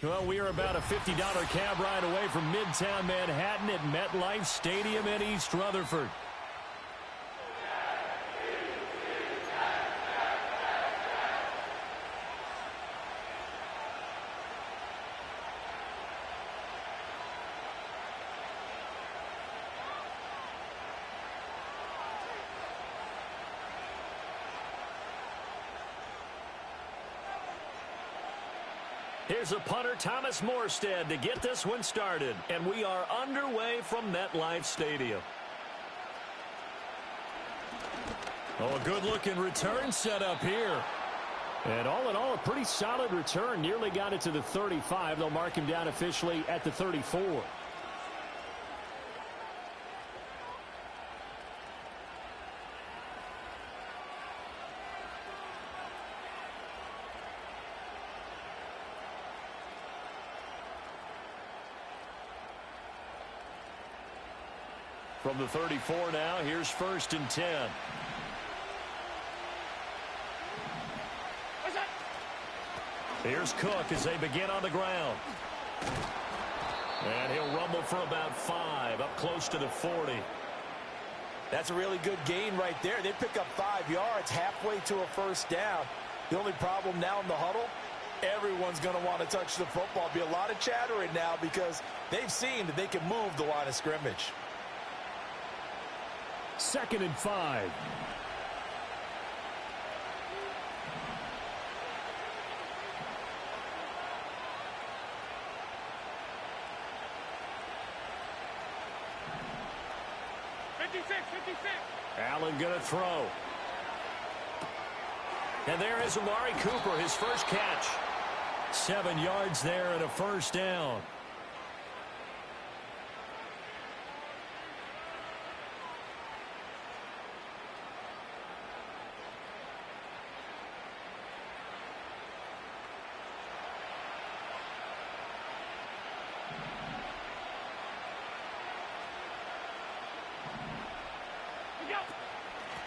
Well, we are about a $50 cab ride away from Midtown Manhattan at MetLife Stadium in East Rutherford. Here's a punter, Thomas Morstead, to get this one started. And we are underway from MetLife Stadium. Oh, a good-looking return set up here. And all in all, a pretty solid return. Nearly got it to the 35. They'll mark him down officially at the 34. From the 34 now, here's 1st and 10. Here's Cook as they begin on the ground. And he'll rumble for about 5, up close to the 40. That's a really good gain right there. They pick up 5 yards halfway to a first down. The only problem now in the huddle, everyone's going to want to touch the football. Be a lot of chattering now because they've seen that they can move the line of scrimmage. 2nd and 5. Allen going to throw. And there is Amari Cooper, his first catch. 7 yards there and a first down.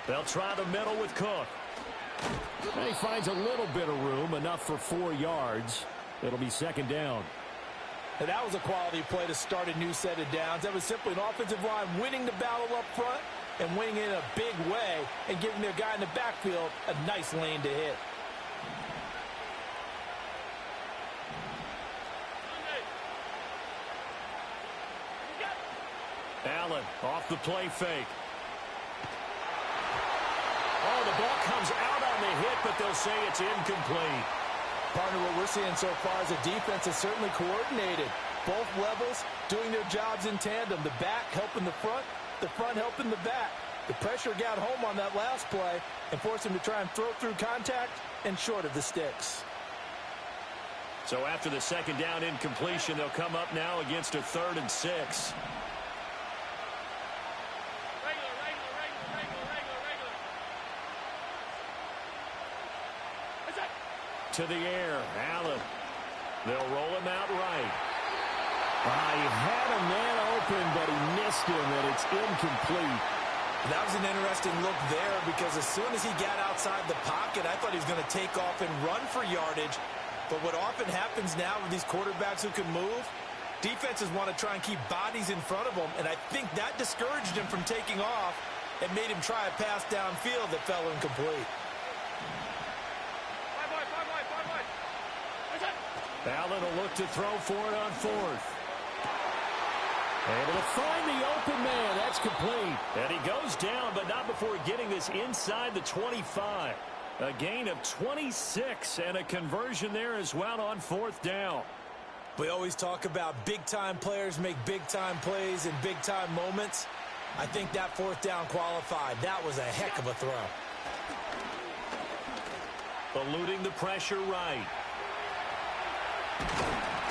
They'll try the middle with Cook. And he finds a little bit of room, enough for 4 yards. It'll be 2nd down. And that was a quality play to start a new set of downs. That was simply an offensive line winning the battle up front and winning it in a big way and giving their guy in the backfield a nice lane to hit. Allen off the play fake. Oh, the ball comes out on the hit, but they'll say it's incomplete. Partner, what we're seeing so far is a defense is certainly coordinated. Both levels doing their jobs in tandem. The back helping the front helping the back. The pressure got home on that last play and forced him to try and throw through contact and short of the sticks. So after the 2nd down incompletion, they'll come up now against a 3rd and 6. To the air, Allen. They'll roll him out right. He had a man open, but he missed him, and it's incomplete. That was an interesting look there because as soon as he got outside the pocket, I thought he was going to take off and run for yardage. But what often happens now with these quarterbacks who can move, defenses want to try and keep bodies in front of them, and I think that discouraged him from taking off and made him try a pass downfield that fell incomplete. Allen will look to throw for it on 4th. Able to find the open man. That's complete. And he goes down, but not before getting this inside the 25. A gain of 26 and a conversion there as well on 4th down. We always talk about big-time players make big-time plays in big-time moments. I think that 4th down qualified. That was a heck of a throw. Eluding the pressure right.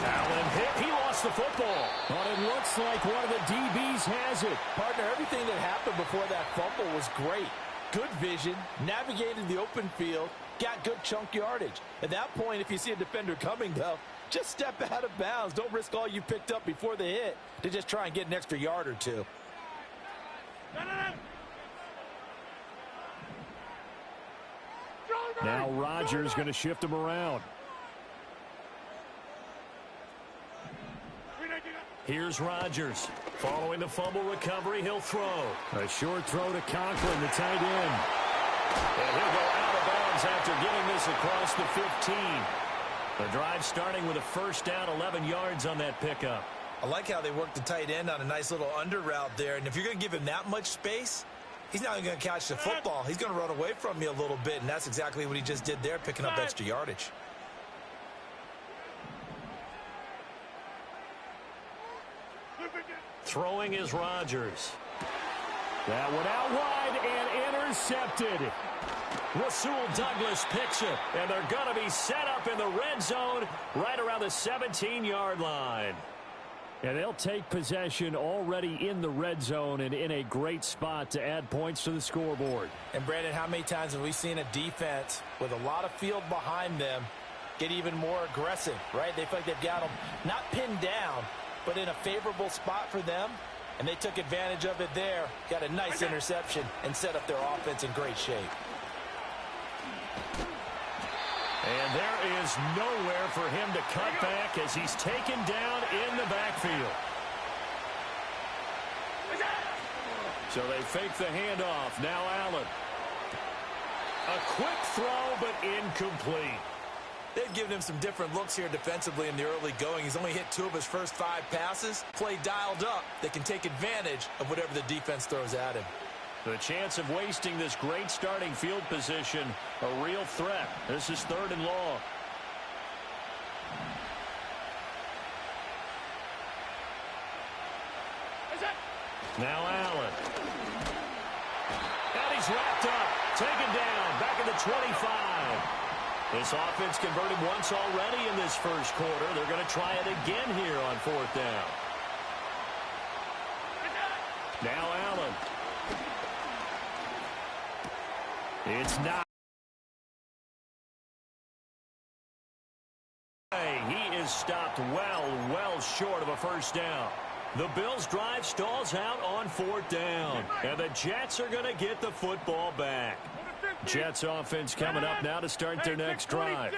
Allen hit. He lost the football. But it looks like one of the DBs has it. Partner, everything that happened before that fumble was great. Good vision, navigated the open field, got good chunk yardage. At that point, if you see a defender coming, though, just step out of bounds. Don't risk all you picked up before the hit to just try and get an extra yard or two. Now Rodgers going to shift him around. Here's Rodgers. Following the fumble recovery, he'll throw. A short throw to Conklin, the tight end. And he'll go out of bounds after getting this across the 15. The drive starting with a first down, 11 yards on that pickup. I like how they work the tight end on a nice little under route there. And if you're going to give him that much space, he's not going to catch the football. He's going to run away from you a little bit, and that's exactly what he just did there, picking up extra yardage. Throwing is Rodgers. That one out wide and intercepted. Rasul Douglas picks it, and they're going to be set up in the red zone right around the 17-yard line. And they'll take possession already in the red zone and in a great spot to add points to the scoreboard. And, Brandon, how many times have we seen a defense with a lot of field behind them get even more aggressive, right? They feel like they've got them not pinned down, but in a favorable spot for them, and they took advantage of it there, got a nice interception, and set up their offense in great shape. And there is nowhere for him to cut back as he's taken down in the backfield. So they fake the handoff. Now Allen. A quick throw, but incomplete. They've given him some different looks here defensively in the early going. He's only hit 2 of his first 5 passes. Play dialed up. They can take advantage of whatever the defense throws at him. The chance of wasting this great starting field position, a real threat. This is 3rd and long. Now Allen. And he's wrapped up. Taken down. Back at the 25. This offense converted once already in this first quarter. They're going to try it again here on 4th down. Now Allen. It's not. He is stopped well short of a first down. The Bills' drive stalls out on 4th down. And the Jets are going to get the football back. Jets offense coming up now to start their next drive.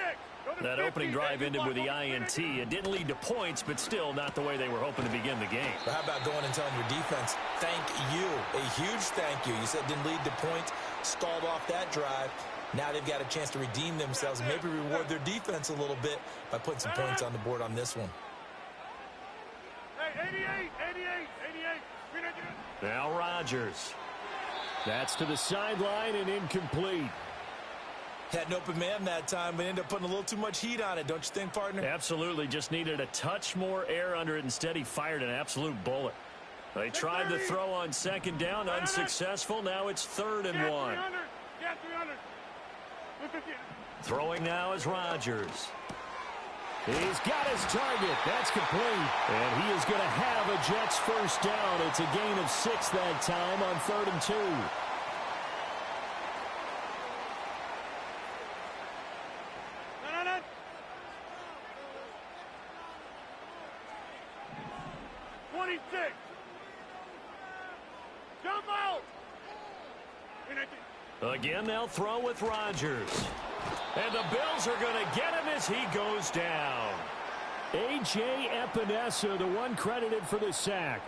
That opening drive ended with the INT. It didn't lead to points, but still not the way they were hoping to begin the game. But how about going and telling your defense, thank you, a huge thank you. You said it didn't lead to points, stalled off that drive. Now they've got a chance to redeem themselves and maybe reward their defense a little bit by putting some points on the board on this one. Hey, 88. Now Rodgers. That's to the sideline and incomplete. Had an open man that time, but ended up putting a little too much heat on it, don't you think, partner? Absolutely. Just needed a touch more air under it. Instead, he fired an absolute bullet. They tried to throw on 2nd down, unsuccessful. Now it's 3rd and 1. Throwing now is Rodgers. He's got his target. That's complete. And he is going to have a Jets first down. It's a gain of 6 that time on 3rd and 2. Again, they'll throw with Rodgers. And the Bills are going to get him as he goes down. A.J. Epinesa, the one credited for the sack.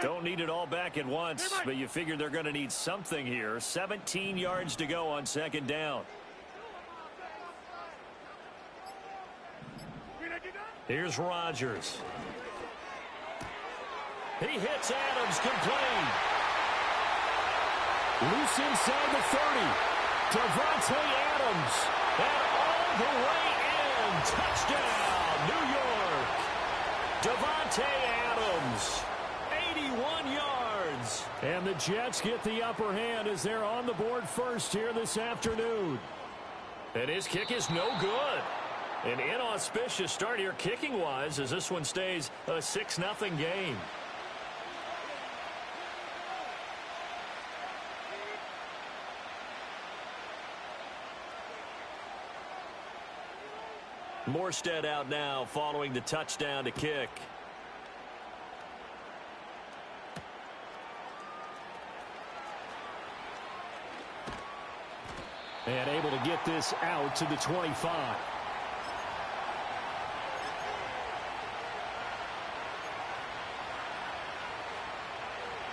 Don't need it all back at once, but you figure they're going to need something here. 17 yards to go on 2nd down. Here's Rodgers. He hits Adams, complete. Loose inside the 30. Davante Adams. And all the way in. Touchdown, New York. Davante Adams. 81 yards. And the Jets get the upper hand as they're on the board first here this afternoon. And his kick is no good. An inauspicious start here kicking-wise as this one stays a 6-0 game. Morstead out now following the touchdown to kick. And able to get this out to the 25.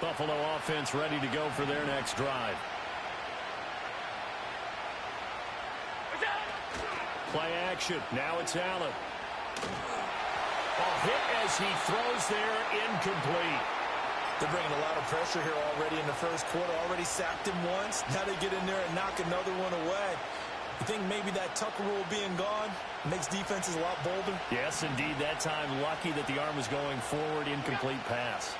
Buffalo offense ready to go for their next drive. Play action. Now it's Allen. A hit as he throws there, incomplete. They're bringing a lot of pressure here already in the first quarter. Already sacked him once. Now they get in there and knock another one away. You think maybe that Tucker rule being gone makes defenses a lot bolder? Yes, indeed. That time lucky that the arm was going forward. Incomplete pass.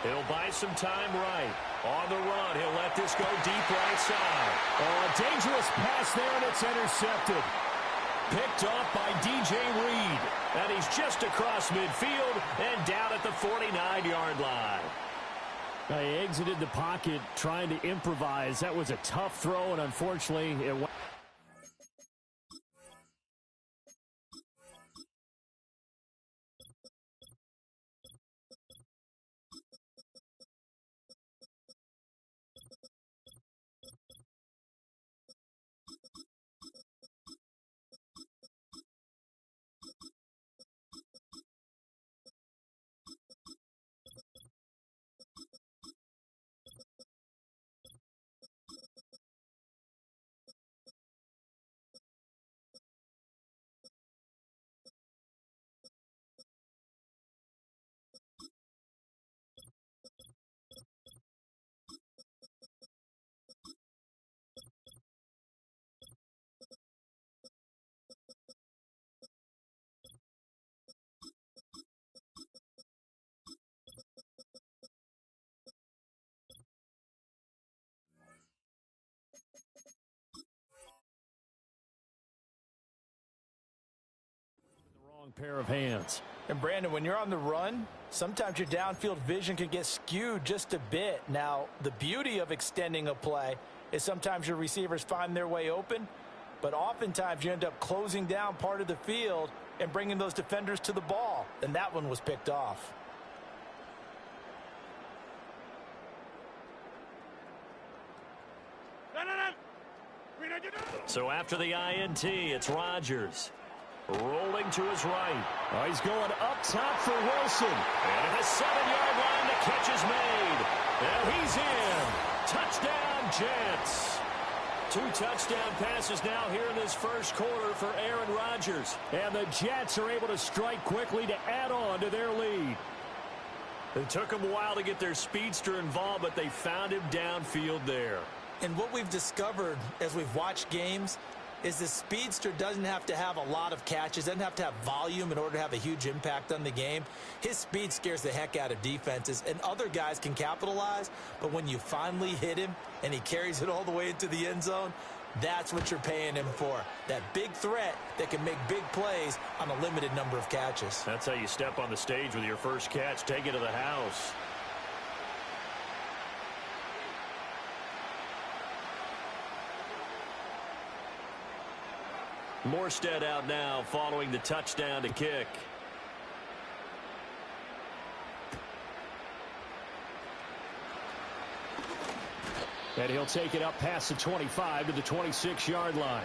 He'll buy some time right. On the run, he'll let this go deep right side. Oh, a dangerous pass there, and it's intercepted. Picked off by DJ Reed. And he's just across midfield and down at the 49-yard line. He exited the pocket trying to improvise. That was a tough throw, and unfortunately, it went. Pair of hands. And Brandon, when you're on the run, sometimes your downfield vision can get skewed just a bit. Now, the beauty of extending a play is sometimes your receivers find their way open, but oftentimes you end up closing down part of the field and bringing those defenders to the ball. And that one was picked off. So after the INT, it's Rodgers. Rolling to his right. Oh, he's going up top for Wilson. And at the 7-yard line, the catch is made. And he's in. Touchdown, Jets. 2 touchdown passes now here in this first quarter for Aaron Rodgers. And the Jets are able to strike quickly to add on to their lead. It took them a while to get their speedster involved, but they found him downfield there. And what we've discovered as we've watched games is the speedster doesn't have to have a lot of catches, doesn't have to have volume in order to have a huge impact on the game. His speed scares the heck out of defenses, and other guys can capitalize, but when you finally hit him and he carries it all the way into the end zone, that's what you're paying him for. That big threat that can make big plays on a limited number of catches. That's how you step on the stage with your first catch. Take it to the house. Morstead out now following the touchdown to kick. And he'll take it up past the 25 to the 26-yard line.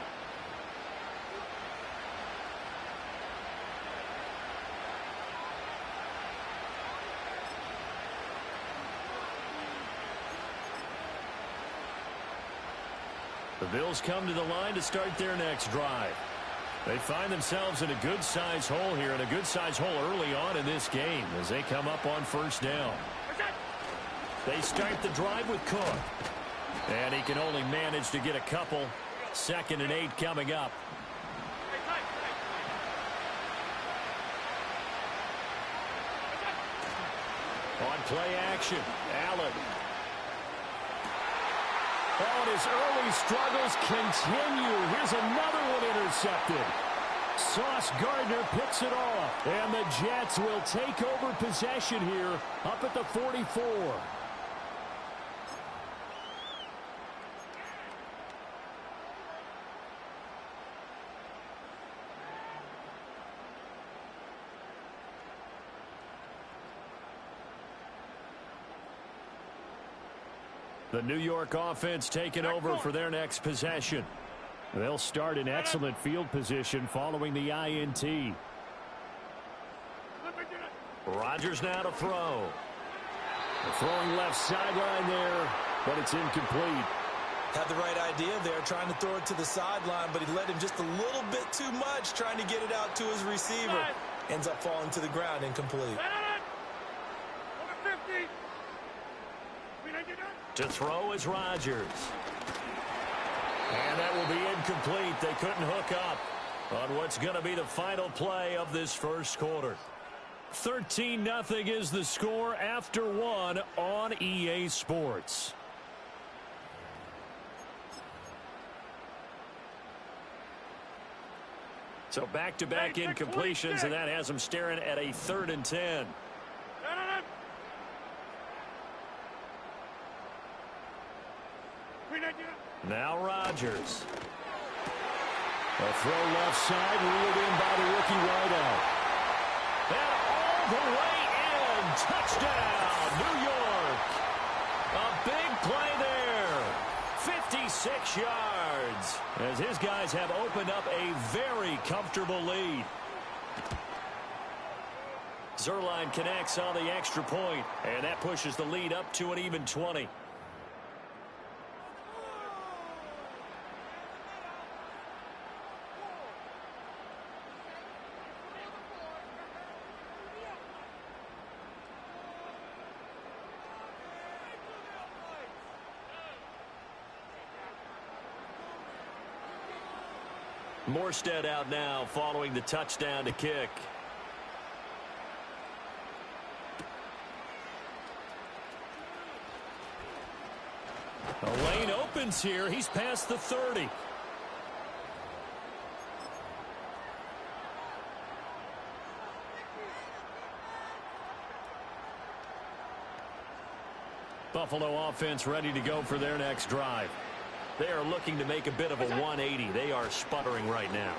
The Bills come to the line to start their next drive. They find themselves in a good-sized hole here, and a good-sized hole early on in this game as they come up on first down. They start the drive with Cook. And he can only manage to get a couple. 2nd and 8 coming up. On play action, Allen. Oh, and his early struggles continue. Here's another one intercepted. Sauce Gardner picks it off. And the Jets will take over possession here up at the 44. The New York offense taking over for their next possession. They'll start in excellent field position following the INT. Rodgers now to throw. Throwing left sideline there, but it's incomplete. Had the right idea there, trying to throw it to the sideline, but he led him just a little bit too much, trying to get it out to his receiver. Ends up falling to the ground, incomplete. To throw is Rodgers. And that will be incomplete. They couldn't hook up on what's going to be the final play of this first quarter. 13-0 is the score after one on EA Sports. So back-to-back incompletions, and that has them staring at a 3rd and 10. Now Rodgers. A throw left side, reeled in by the rookie wideout. And all the way in. Touchdown, New York. A big play there. 56 yards. As his guys have opened up a very comfortable lead. Zerline connects on the extra point, and that pushes the lead up to an even 20. Morstead out now following the touchdown to kick. A lane opens here. He's past the 30. Buffalo offense ready to go for their next drive. They are looking to make a bit of a 180. They are sputtering right now.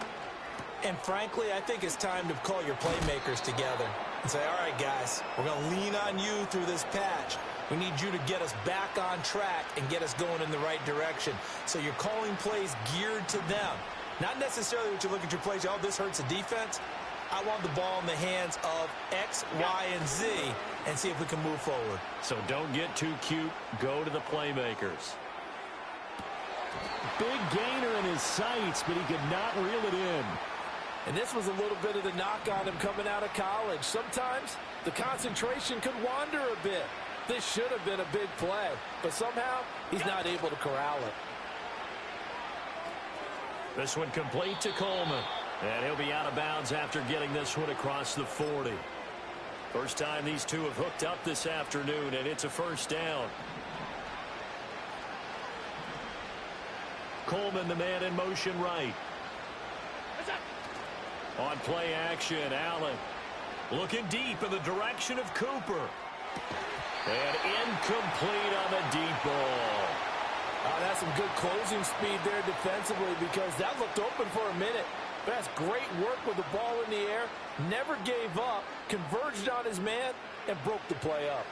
And frankly, I think it's time to call your playmakers together and say, all right, guys, we're going to lean on you through this patch. We need you to get us back on track and get us going in the right direction. So you're calling plays geared to them. Not necessarily what you look at your plays, oh, this hurts the defense. I want the ball in the hands of X, Y, and Z and see if we can move forward. So don't get too cute. Go to the playmakers. Big gainer in his sights, but he could not reel it in. And this was a little bit of the knock on him coming out of college. Sometimes the concentration could wander a bit. This should have been a big play, but somehow he's not able to corral it. This one complete to Coleman. And he'll be out of bounds after getting this one across the 40. First time these two have hooked up this afternoon, and it's a first down. Coleman, the man in motion right. On play action, Allen looking deep in the direction of Cooper. And incomplete on the deep ball. That's some good closing speed there defensively because that looked open for a minute. That's great work with the ball in the air. Never gave up, converged on his man, and broke the play up.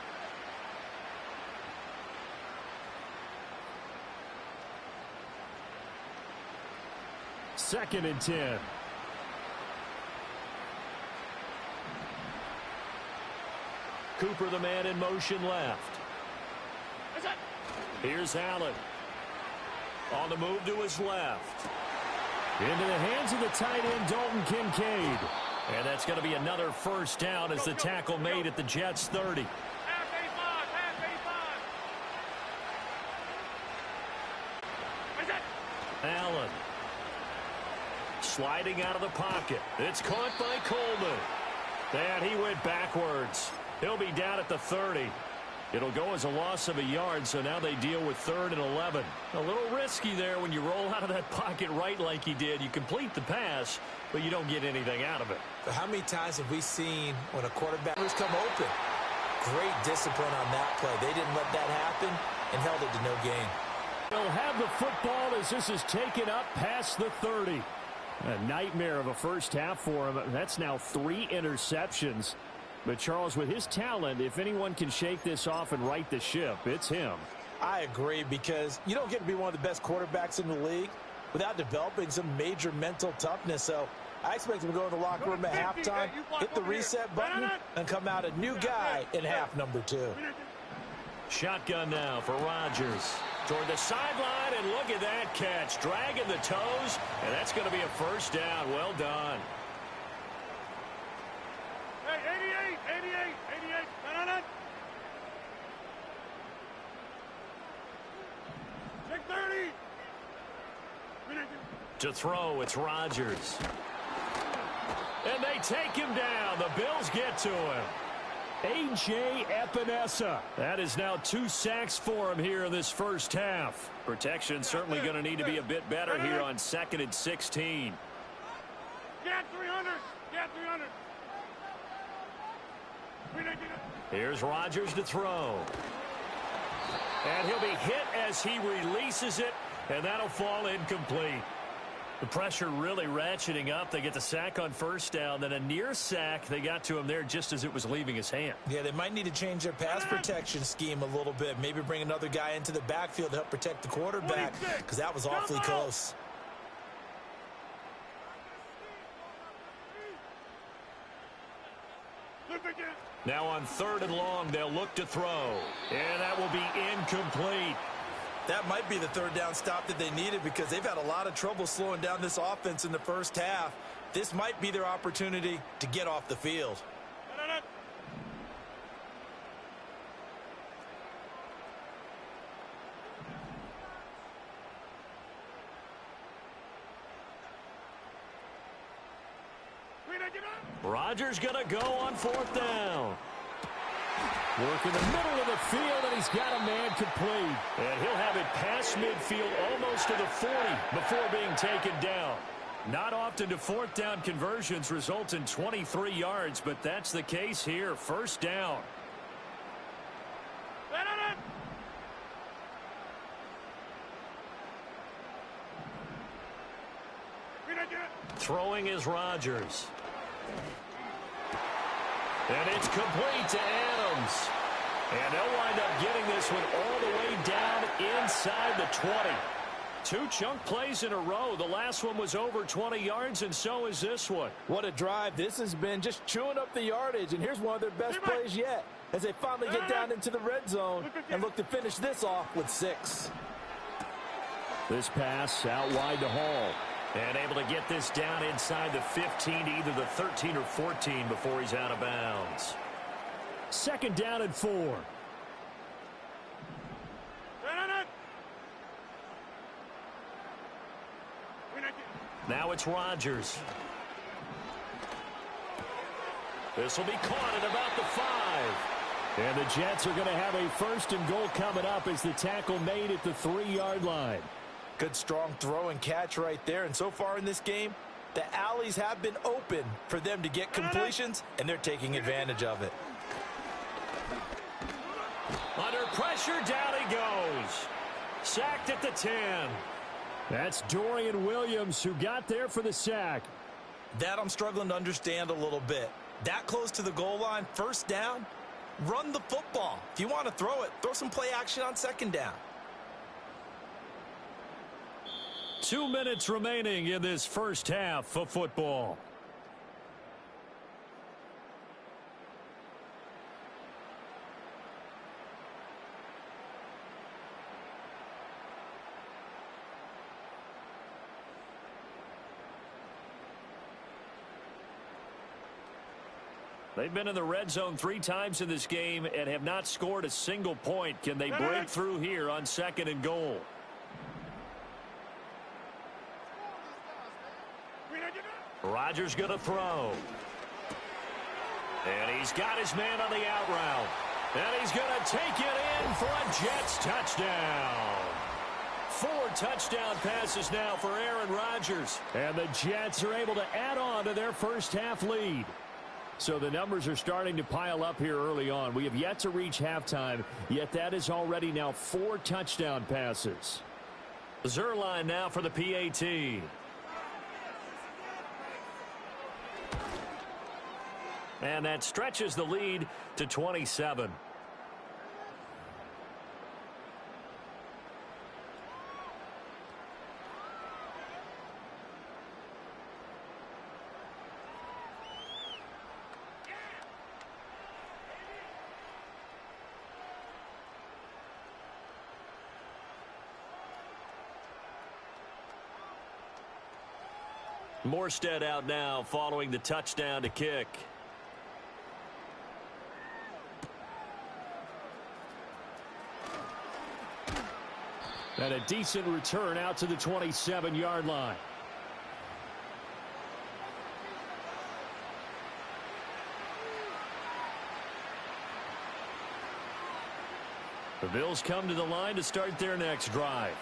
Second and 10. Cooper, the man in motion left. Here's Allen. On the move to his left. Into the hands of the tight end, Dalton Kincaid. And that's going to be another first down as the tackle made at the Jets' 30. Allen. Sliding out of the pocket. It's caught by Coleman. And he went backwards. He'll be down at the 30. It'll go as a loss of a yard, so now they deal with 3rd and 11. A little risky there when you roll out of that pocket right like he did. You complete the pass, but you don't get anything out of it. But how many times have we seen when a quarterback has come open? Great discipline on that play. They didn't let that happen and held it to no gain. They'll have the football as this is taken up past the 30. A nightmare of a first half for him. That's now 3 interceptions. But, Charles, with his talent, if anyone can shake this off and right the ship, it's him. I agree, because you don't get to be one of the best quarterbacks in the league without developing some major mental toughness. So I expect him to go in the locker room at halftime, hit the reset button, and come out a new guy in half number 2. Shotgun now for Rodgers. Toward the sideline, and look at that catch. Dragging the toes, and that's going to be a first down. Well done. Hey, 88. Check 30. To throw, it's Rodgers. And they take him down. The Bills get to him. A.J. Epinesa. That is now 2 sacks for him here in this first half. Protection certainly going to need to be a bit better here on 2nd and 16. Get 300. Here's Rodgers to throw. And he'll be hit as he releases it, and that'll fall incomplete. The pressure really ratcheting up. They get the sack on first down, then a near sack. They got to him there just as it was leaving his hand. Yeah, they might need to change their pass protection scheme a little bit. Maybe bring another guy into the backfield to help protect the quarterback, because that was awfully close. Now on 3rd and long, they'll look to throw. And that will be incomplete. That might be the 3rd down stop that they needed, because they've had a lot of trouble slowing down this offense in the first half. This might be their opportunity to get off the field. Rodgers going to go on 4th down. Work in the middle of the field, and he's got a man complete. And he'll have it past midfield almost to the 40 before being taken down. Not often do 4th down conversions result in 23 yards, but that's the case here. First down. Throwing is Rodgers. And it's complete to Adams. And they'll wind up getting this one all the way down inside the 20. 2 chunk plays in a row. The last one was over 20 yards, and so is this one. What a drive. This has been just chewing up the yardage, and here's one of their best plays yet as they finally get down into the red zone and look to finish this off with 6. This pass out wide to Hall. And able to get this down inside the 15 to either the 13 or 14 before he's out of bounds. 2nd down and 4. Now it's Rodgers. This will be caught at about the 5. And the Jets are going to have a 1st and goal coming up as the tackle made at the 3-yard line. Good strong throw and catch right there. And so far in this game, the alleys have been open for them to get completions, and they're taking advantage of it. Under pressure, down he goes. Sacked at the 10. That's Dorian Williams who got there for the sack. That I'm struggling to understand a little bit. That close to the goal line, 1st down, run the football. If you want to throw it, throw some play action on 2nd down. 2 minutes remaining in this first half of football. They've been in the red zone 3 times in this game and have not scored a single point. Can they break through here on 2nd and goal? Rodgers going to throw. And he's got his man on the out route. And he's going to take it in for a Jets touchdown. 4 touchdown passes now for Aaron Rodgers. And the Jets are able to add on to their first half lead. So the numbers are starting to pile up here early on. We have yet to reach halftime, yet that is already now 4 touchdown passes. Zerline now for the PAT. And that stretches the lead to 27. Morstead out now following the touchdown to kick. And a decent return out to the 27-yard line. The Bills come to the line to start their next drive.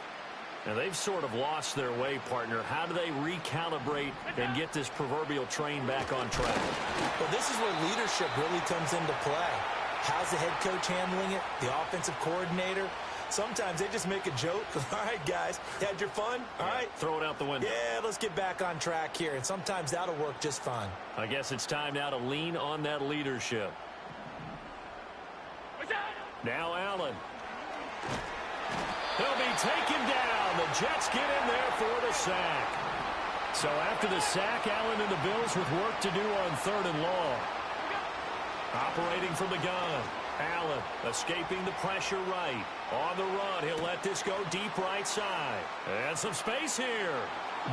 Now, they've sort of lost their way, partner. How do they recalibrate and get this proverbial train back on track? Well, this is where leadership really comes into play. How's the head coach handling it? The offensive coordinator? Sometimes they just make a joke. All right, guys, had your fun? All right. Throw it out the window. Yeah, let's get back on track here. And sometimes that'll work just fine. I guess it's time now to lean on that leadership. Now Allen. He'll be taken down. The Jets get in there for the sack. So after the sack, Allen and the Bills with work to do on 3rd and long. Operating from the gun. Allen escaping the pressure right. On the run, he'll let this go deep right side. And some space here.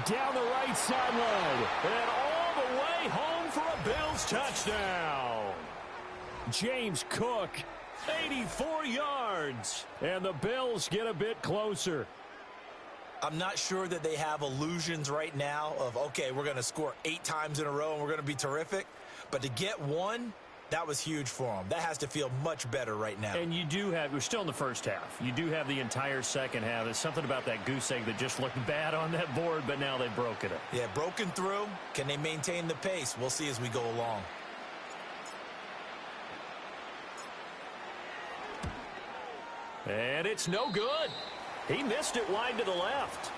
Down the right sideline. And all the way home for a Bills touchdown. James Cook, 84 yards. And the Bills get a bit closer. I'm not sure that they have illusions right now of, okay, we're going to score 8 times in a row and we're going to be terrific. But to get one, that was huge for them. That has to feel much better right now. And you do have, we're still in the first half. You do have the entire second half. There's something about that goose egg that just looked bad on that board, but now they've broken it. Yeah, broken through. Can they maintain the pace? We'll see as we go along. And it's no good. He missed it wide to the left.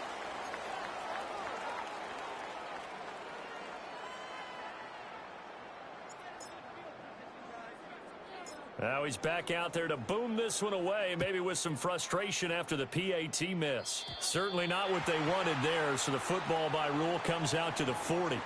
Now he's back out there to boom this one away, maybe with some frustration after the PAT miss. Certainly not what they wanted there, so the football by rule comes out to the 40.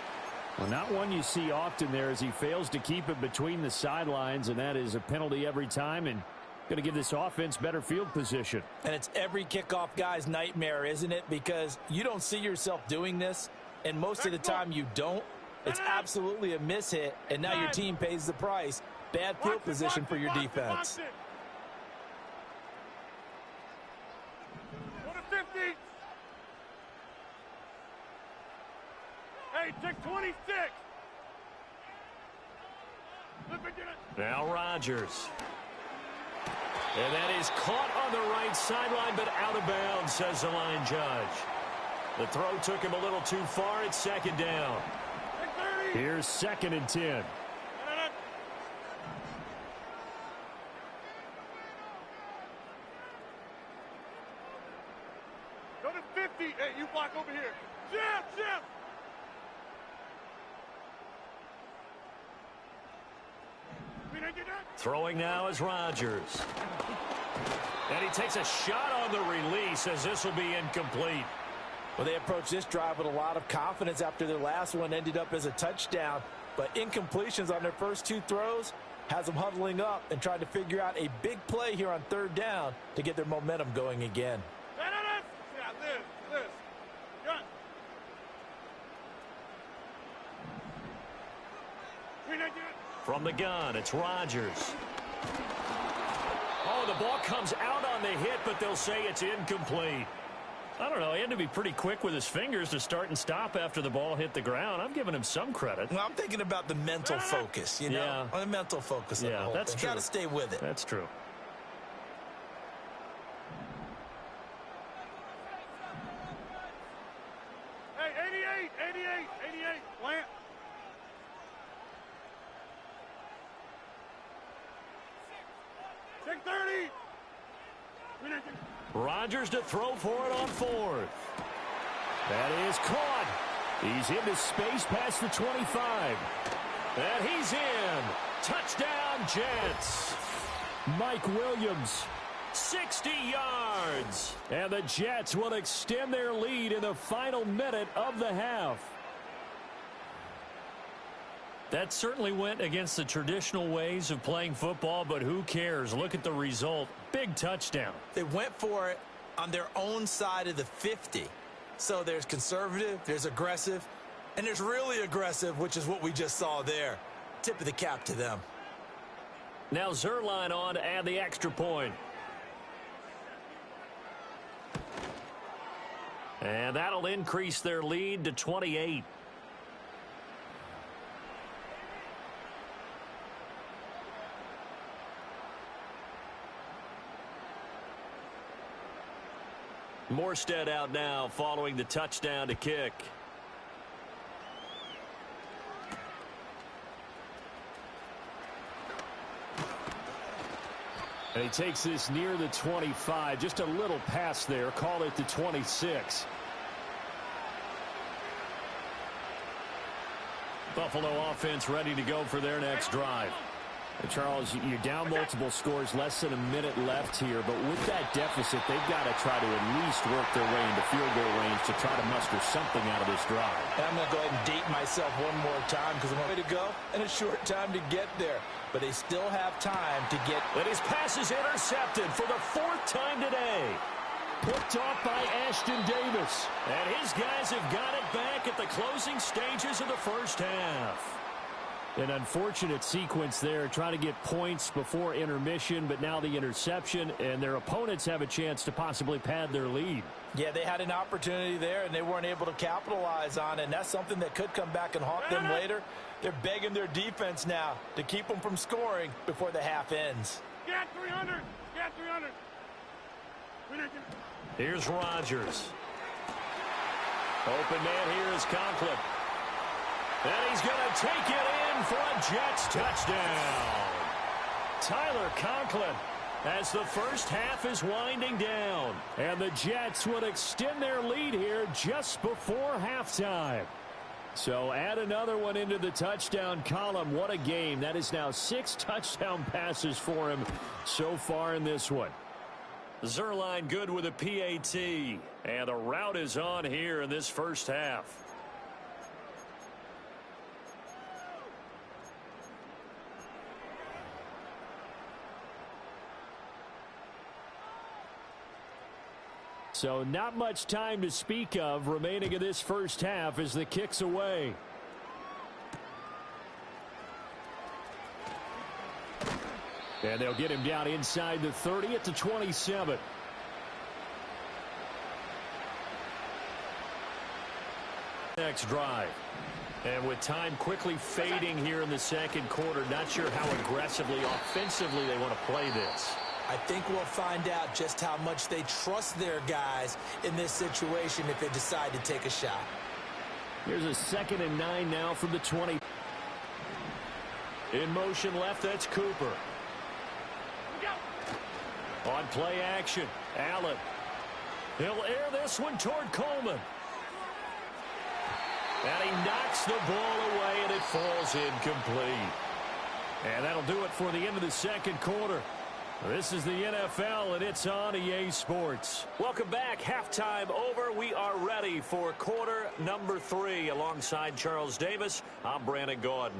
Well, not one you see often there as he fails to keep it between the sidelines, and that is a penalty every time, and going to give this offense better field position. And it's every kickoff guy's nightmare, isn't it? Because you don't see yourself doing this, and most of the time you don't. It's absolutely a mishit, and now your team pays the price. Bad field position for your defense. Go to 50. Hey, check 26. Now Rodgers. And that is caught on the right sideline, but out of bounds, says the line judge. The throw took him a little too far. It's second down. Here's 2nd and 10. Go to 50. Hey, you block over here. Jim! Throwing now is Rodgers. And he takes a shot on the release as this will be incomplete. Well, they approached this drive with a lot of confidence after their last one ended up as a touchdown. But incompletions on their first 2 throws has them huddling up and trying to figure out a big play here on 3rd down to get their momentum going again. From the gun, it's Rodgers. Oh, the ball comes out on the hit, but they'll say it's incomplete. I don't know. He had to be pretty quick with his fingers to start and stop after the ball hit the ground. I'm giving him some credit. Well, I'm thinking about the mental focus, you know? Yeah. On the mental focus of the whole that's thing. true. Got to stay with it. That's true. Hey, 88, plant. Check 30. Rodgers to throw for it on fourth. That is caught. He's into space past the 25. And he's in. Touchdown, Jets. Mike Williams. 60 yards. And the Jets will extend their lead in the final minute of the half. That certainly went against the traditional ways of playing football, but who cares? Look at the result. Big touchdown. They went for it on their own side of the 50. So there's conservative, there's aggressive, and there's really aggressive, which is what we just saw there. Tip of the cap to them. Now Zuerlein on to add the extra point. And that'll increase their lead to 28. Morstead out now following the touchdown to kick. And he takes this near the 25. Just a little pass there. Call it the 26. Buffalo offense ready to go for their next drive. Charles, you're down multiple scores, less than a minute left here, but with that deficit, they've got to try to at least work their way into field goal range to try to muster something out of this drive. And I'm going to go ahead and date myself one more time because I'm ready to go and a short time to get there. But they still have time to get. But his pass is intercepted for the fourth time today. Picked off by Ashton Davis. And his guys have got it back at the closing stages of the first half. An unfortunate sequence there, trying to get points before intermission, but now the interception, and their opponents have a chance to possibly pad their lead. Yeah, they had an opportunity there, and they weren't able to capitalize on it, and that's something that could come back and haunt them later. They're begging their defense now to keep them from scoring before the half ends. Get 300. Get 300. Here's Rodgers. Open man here is Conklin. And he's going to take it in for a Jets touchdown. Tyler Conklin as the first half is winding down. And the Jets would extend their lead here just before halftime. So add another one into the touchdown column. What a game. That is now 6 touchdown passes for him so far in this one. Zuerlein good with a PAT. And the route is on here in this first half. So not much time to speak of remaining in this first half as the kick's away. And they'll get him down inside the 30 at the 27. Next drive. And with time quickly fading here in the second quarter, not sure how aggressively, offensively they want to play this. I think we'll find out just how much they trust their guys in this situation if they decide to take a shot. Here's a 2nd and 9 now from the 20. In motion left, that's Cooper. On play action, Allen. He'll air this one toward Coleman. And he knocks the ball away, and it falls incomplete. And that'll do it for the end of the second quarter. This is the NFL, and it's on EA Sports. Welcome back. Halftime over. We are ready for quarter number 3. Alongside Charles Davis, I'm Brandon Gaudin.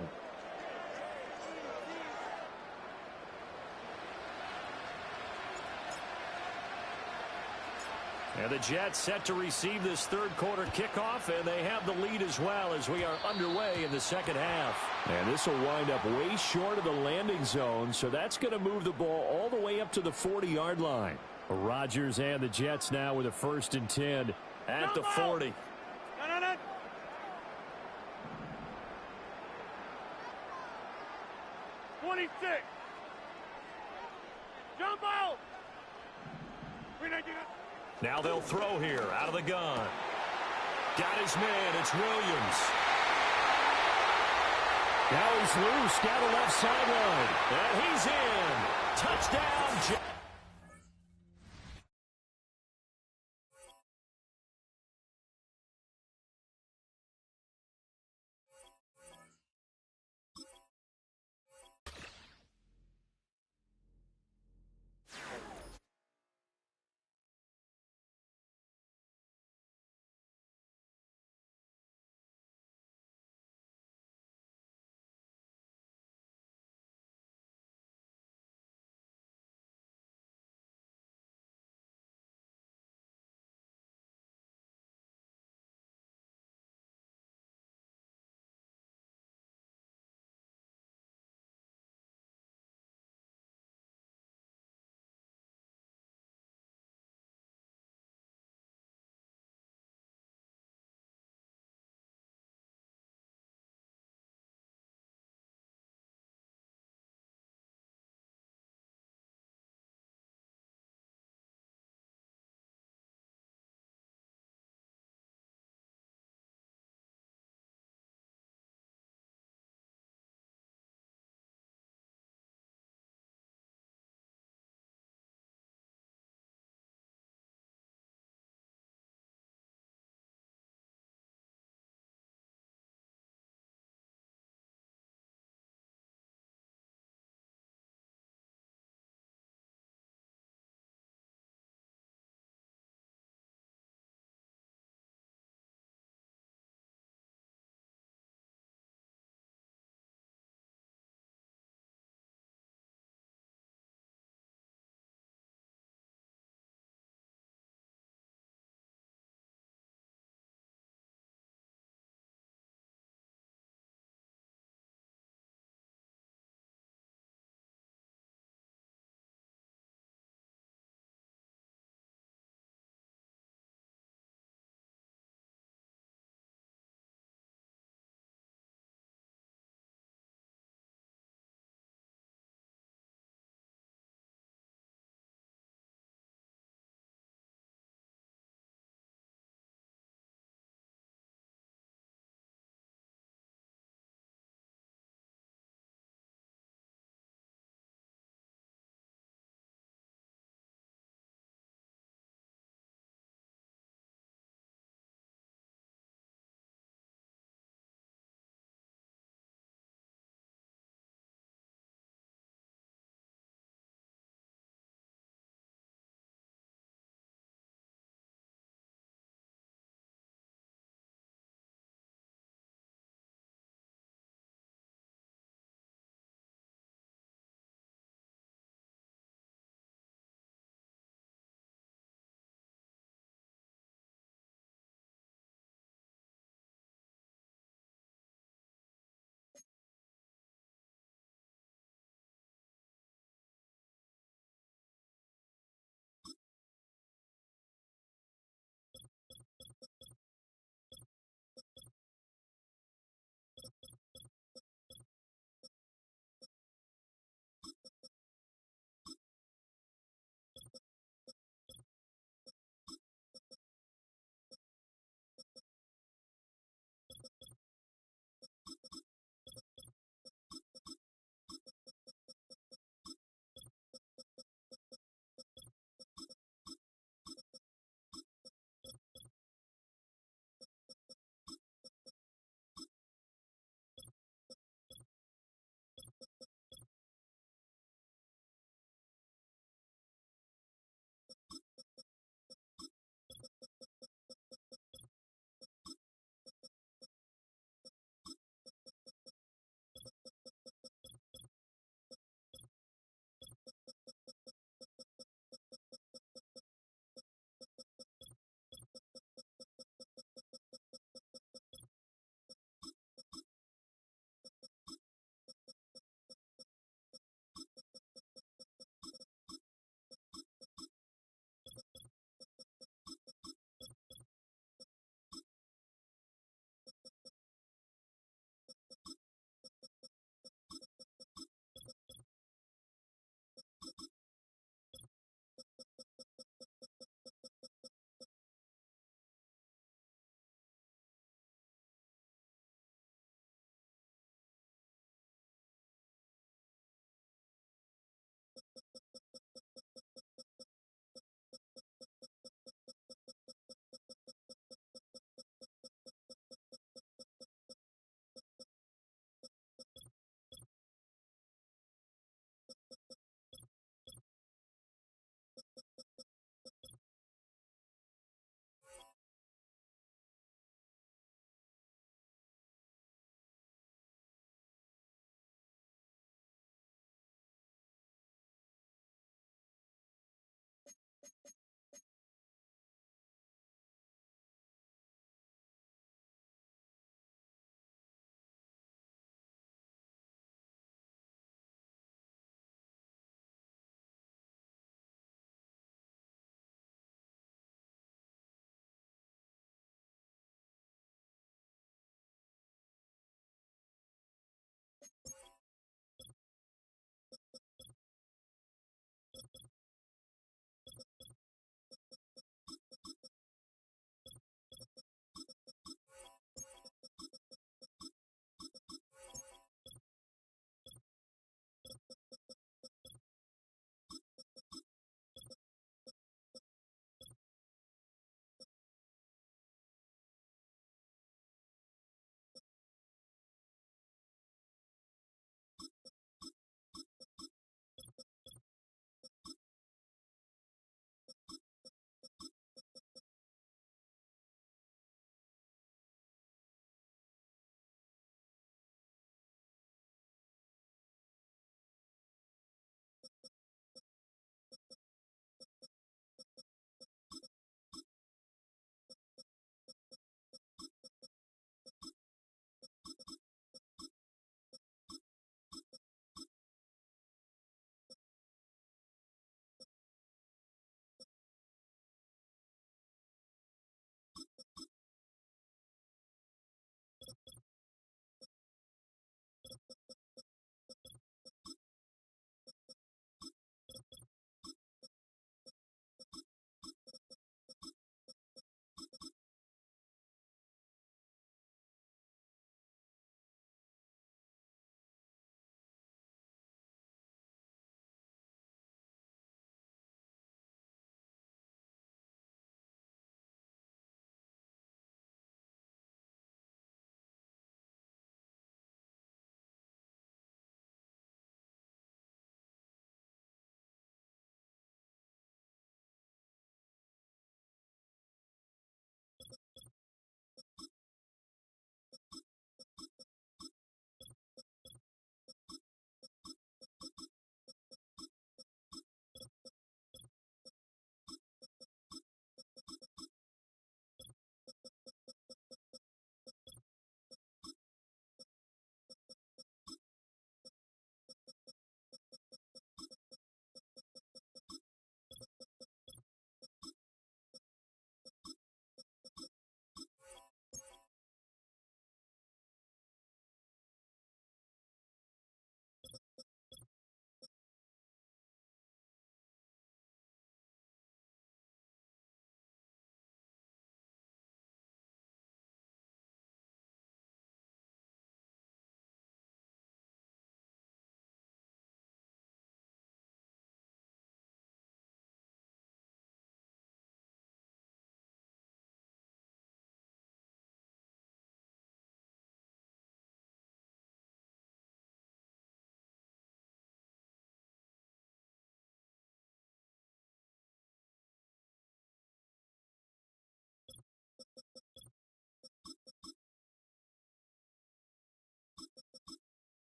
And the Jets set to receive this third quarter kickoff, and they have the lead as well as we are underway in the second half. And this will wind up way short of the landing zone, so that's going to move the ball all the way up to the 40-yard line. Rodgers and the Jets now with a 1st and 10 at the 40. No. 26. Jump out. Now they'll throw here out of the gun. Got his man. It's Williams. Now he's loose down the left sideline. And he's in. Touchdown.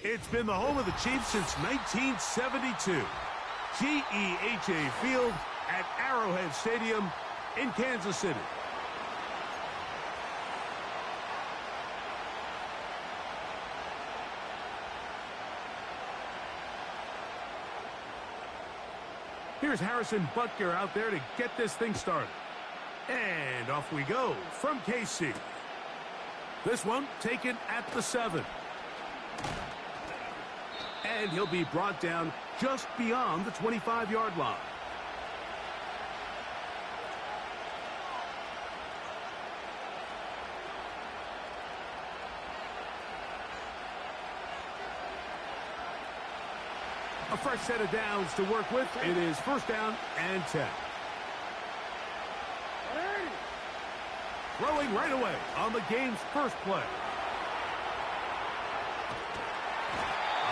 It's been the home of the Chiefs since 1972. GEHA Field at Arrowhead Stadium in Kansas City. Here's Harrison Butker out there to get this thing started. And off we go from KC. This one taken at the 7. And he'll be brought down just beyond the 25-yard line. A fresh set of downs to work with. It is first down and 10. Throwing right away on the game's first play.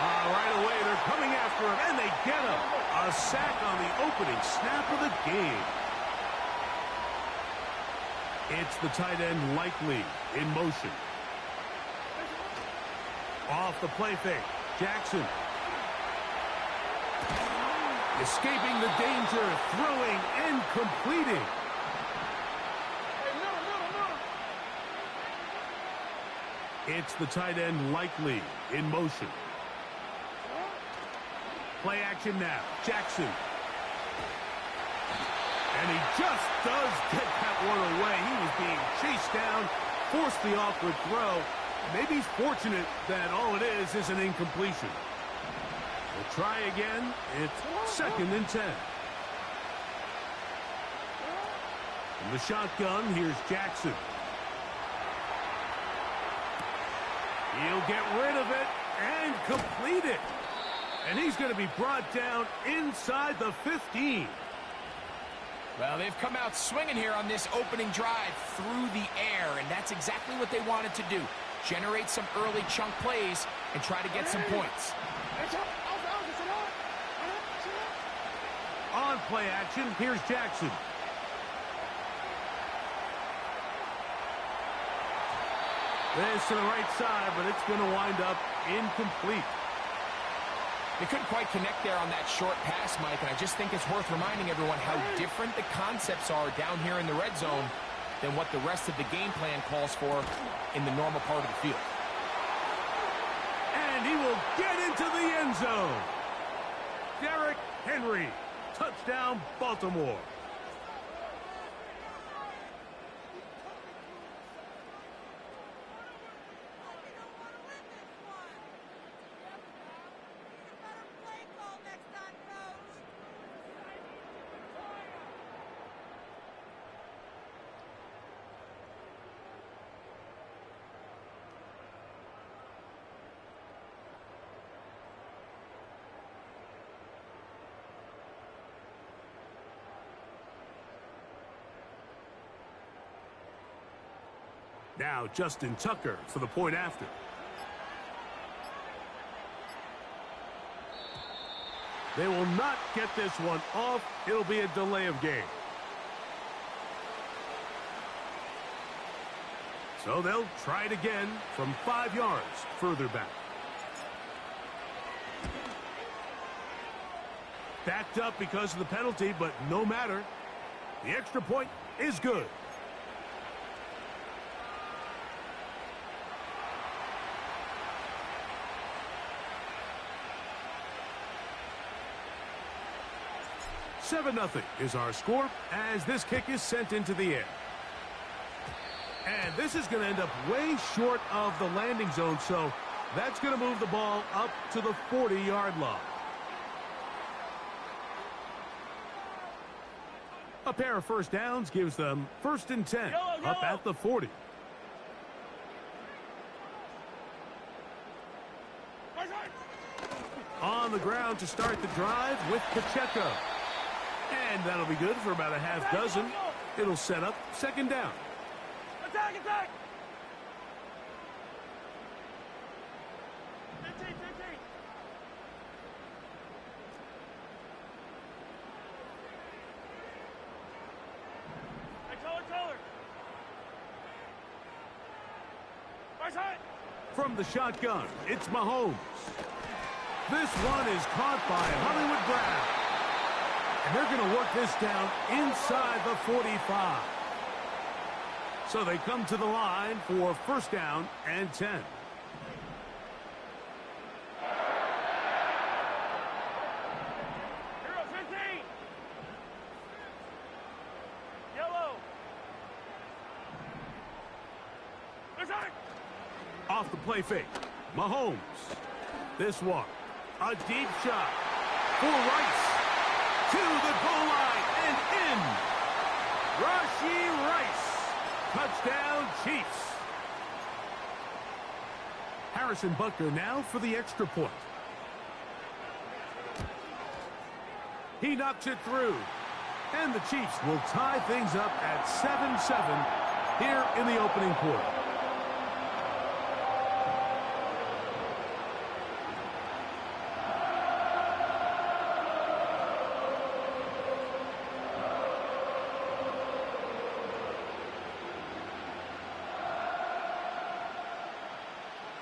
Right away, they're coming after him, and they get him. A sack on the opening snap of the game. It's the tight end Likely in motion. Off the play fake, Jackson. Escaping the danger, throwing and completing. It's the tight end Likely in motion. Play action now, Jackson. And he just does get that one away. He was being chased down, forced the awkward throw. Maybe he's fortunate that all it is an incompletion. We'll try again. It's second and 10. From the shotgun, here's Jackson. He'll get rid of it and complete it. And he's going to be brought down inside the 15. Well, they've come out swinging here on this opening drive through the air, and that's exactly what they wanted to do. Generate some early chunk plays and try to get some points. On play action, here's Jackson. This to the right side, but it's going to wind up incomplete. They couldn't quite connect there on that short pass, Mike, and I just think it's worth reminding everyone how different the concepts are down here in the red zone than what the rest of the game plan calls for in the normal part of the field. And he will get into the end zone. Derrick Henry, touchdown Baltimore. Now Justin Tucker for the point after. They will not get this one off. It'll be a delay of game. So they'll try it again from 5 yards further back. Backed up because of the penalty, but no matter. The extra point is good. Seven 0 is our score as this kick is sent into the air. And this is going to end up way short of the landing zone, so that's going to move the ball up to the 40-yard line. A pair of first downs gives them 1st and 10 up at the 40. On the ground to start the drive with Pacheco. And that'll be good for about a half dozen. It'll set up second down. Attack, attack! Hey, color! Right side! From the shotgun, it's Mahomes. This one is caught by Hollywood Brown. And they're going to work this down inside the 45. So they come to the line for first down and 10. Off the play fake, Mahomes. This one, a deep shot for Rice. To the goal line and in. Rashee Rice. Touchdown, Chiefs. Harrison Butker now for the extra point. He knocks it through. And the Chiefs will tie things up at 7-7 here in the opening quarter.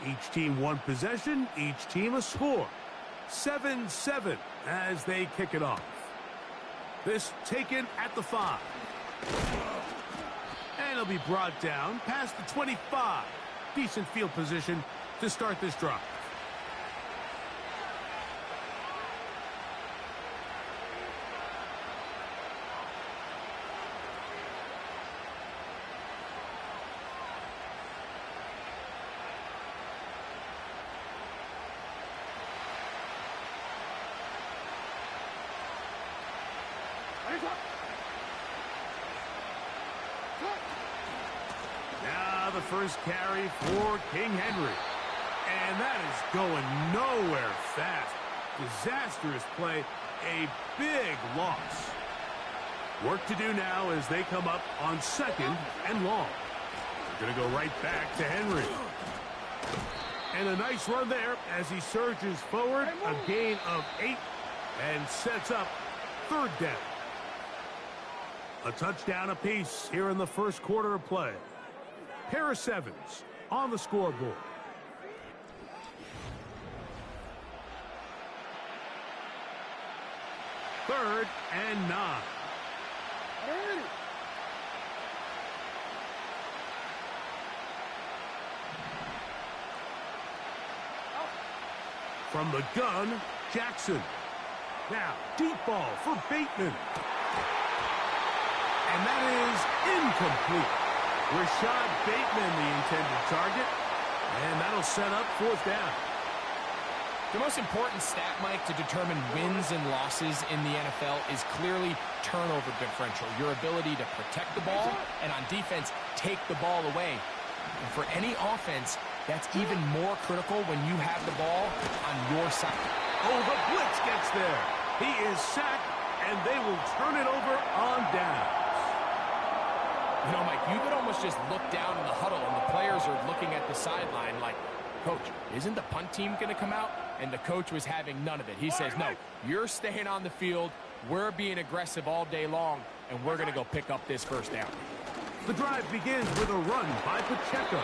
Each team one possession, each team a score. 7-7 as they kick it off. This taken at the 5. And it'll be brought down past the 25. Decent field position to start this drive. Now the first carry for King Henry. And that is going nowhere fast. Disastrous play. A big loss. Work to do now as they come up on second and long. They're going to go right back to Henry. And a nice run there as he surges forward. A gain of 8 and sets up third down. A touchdown apiece here in the first quarter of play. Pair of 7s on the scoreboard. Third and 9. From the gun, Jackson. Now, deep ball for Bateman. And that is incomplete. Rashad Bateman, the intended target. And that'll set up fourth down. The most important stat, Mike, to determine wins and losses in the NFL is clearly turnover differential. Your ability to protect the ball and on defense, take the ball away. And for any offense, that's even more critical when you have the ball on your side. Oh, the blitz gets there. He is sacked, and they will turn it over on down. You know, Mike, you could almost just look down in the huddle, and the players are looking at the sideline like, Coach, isn't the punt team going to come out? And the coach was having none of it. He says, no, you're staying on the field. We're being aggressive all day long, and we're going to go pick up this first down. The drive begins with a run by Pacheco.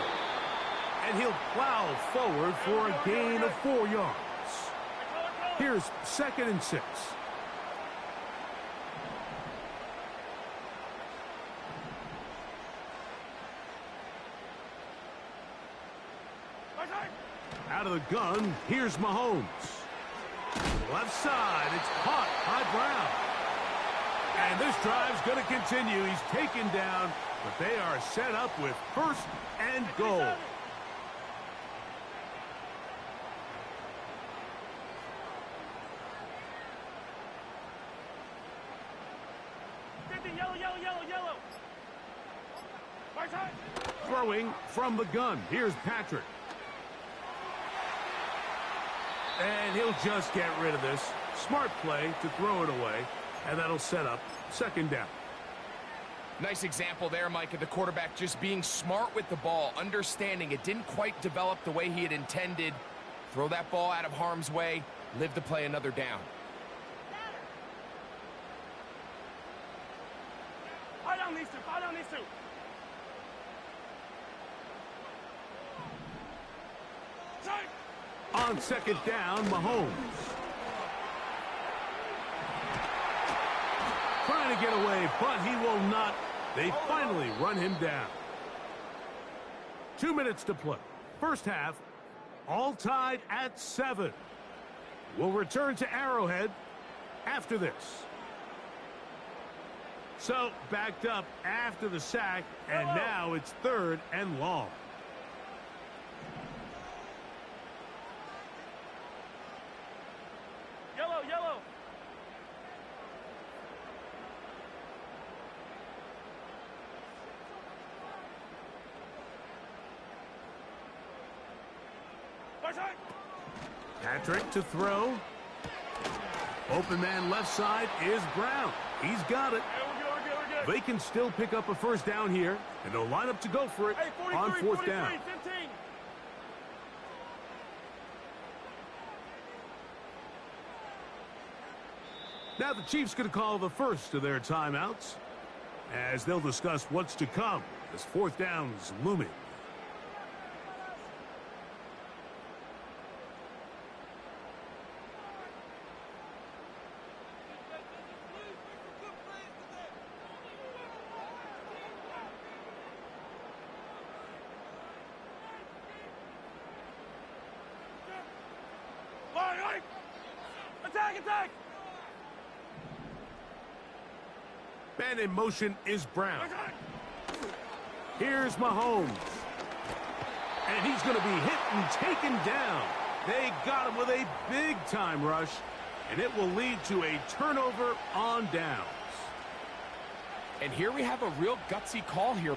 And he'll plow forward for a gain of 4 yards. Here's 2nd and 6. Out of the gun, here's Mahomes. Left side, it's caught by Brown. And this drive's going to continue. He's taken down, but they are set up with first and goal. Yellow. Right side. Throwing from the gun, here's Patrick. And he'll just get rid of this. Smart play to throw it away, and that'll set up second down. Nice example there, Mike, of the quarterback just being smart with the ball, understanding it didn't quite develop the way he had intended. Throw that ball out of harm's way, live to play another down. Fall down these two. On second down, Mahomes. Trying to get away, but he will not. They finally run him down. 2 minutes to play. First half, all tied at 7. We'll return to Arrowhead after this. So, backed up after the sack, and now it's 3rd and long. Yellow, yellow. Patrick to throw. Open man left side is Brown. He's got it. We're good. They can still pick up a first down here, and they'll line up to go for it on 4th down. 15. Now the Chiefs going to call the first of their timeouts as they'll discuss what's to come as 4th down's looming. Attack! Man in motion is Brown. Here's Mahomes. And he's going to be hit and taken down. They got him with a big-time rush, and it will lead to a turnover on downs. And here we have a real gutsy call here.